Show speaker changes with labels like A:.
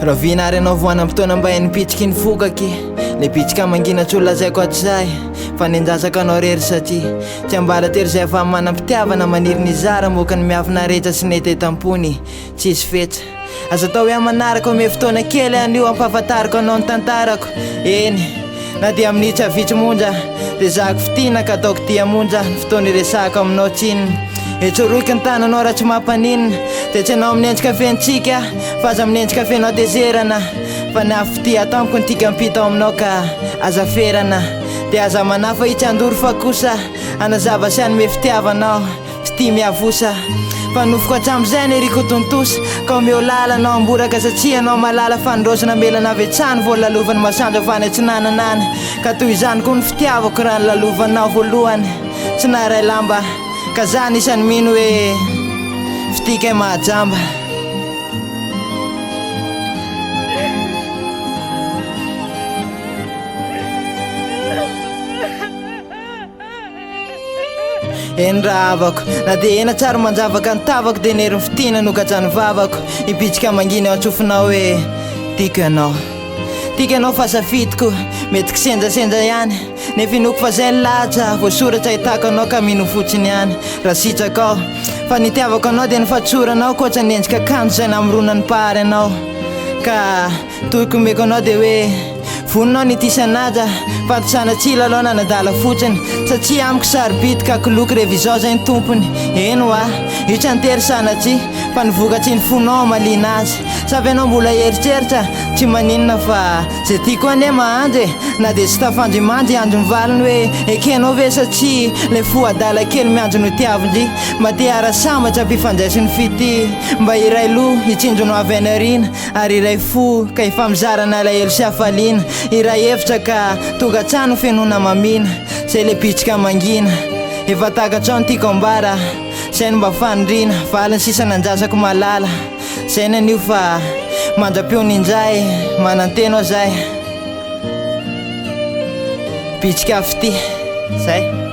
A: raha vinary anao voana ampotoana mba nipitrika ny fokaky le pitrika mangina tsy olona zay ko atzay fa ninjasaka anao rery satria tsy ambala tery zay fa manam-pitiavana maniry ny zara moka ny miavina rehetra sy nety tampony tsisy fetsa azo atao hoe manaraka ome fotoana kely an'io ampahafantariko anao ny tantarako eny na dia amin'ny tsy avitsy monja de zako fitina ka ataoko tia monja ny fotoana iresako aminao tsininy etsoroiky ny tananao raha tsy mampanina de tsy anao amin'ny endrika fentsika fa aza amin'ny endrika fenao dezerana fa ny afity ataoko ny tika mpita aminao ka aza ferana de aza manafa itsy andory fa kosa anazava sy anome fitiavanao sy tia miavosa fa nofoko atram'izay ny eriko tontosa ka omeo lalanao amboraka satria anao malala fanindrosana melana avy atsany voalalovany masandra fa ny tsy nananany ka toy izany koa ny fitiavako raha ny lalovanao voalohany tsy naray lamba ka zany isany mino hoe fitika mahajamba eny raha avako na de ena tsara manjavaka ny tavako de nery ny fitina nokatrany vavako ipitsika manginy ao antsofinao hoe tiako ianao fa safidiko mety kisenjasenja ihany nefa inoko fa zay lahatra voasoratra hitako anao ka mino fotsiny ihany raha sitraka ao fa nitiavako anao de nifatsoranao koatra ny endrika kanjo zay namorona ny pahary anao ka toyko meko anao de hoe voninao nitisanaja fantosana tsila aloha nanadala fotsiny satria amiko sarobitika koloky revizao zay ny tompony eno a io tsy antery sanatsy fa nivokatsy ny fonao malina azy savy anao mbola eritreritra tsy maninona fa zay tiako ane mahandry na de sy tafandry mandry andro mivaliny hoe ekenao ve satria le fo adala kely miandro no tiavindry mba te ara-sambatra mpifandraisy ny fity mba iray lo hitsinjono avy anarina ary iray fo ka efa mizarana alahelo sy hafaliana iray efitra ka togatrano fenona mamina zay le pitrika mangina efa takatrao ny tiako ambara zay no mba fanindrina valiny sisa nandrasako malala zay nanio fa mandra-peo ninjay mananteno aho zay pitrika fity zay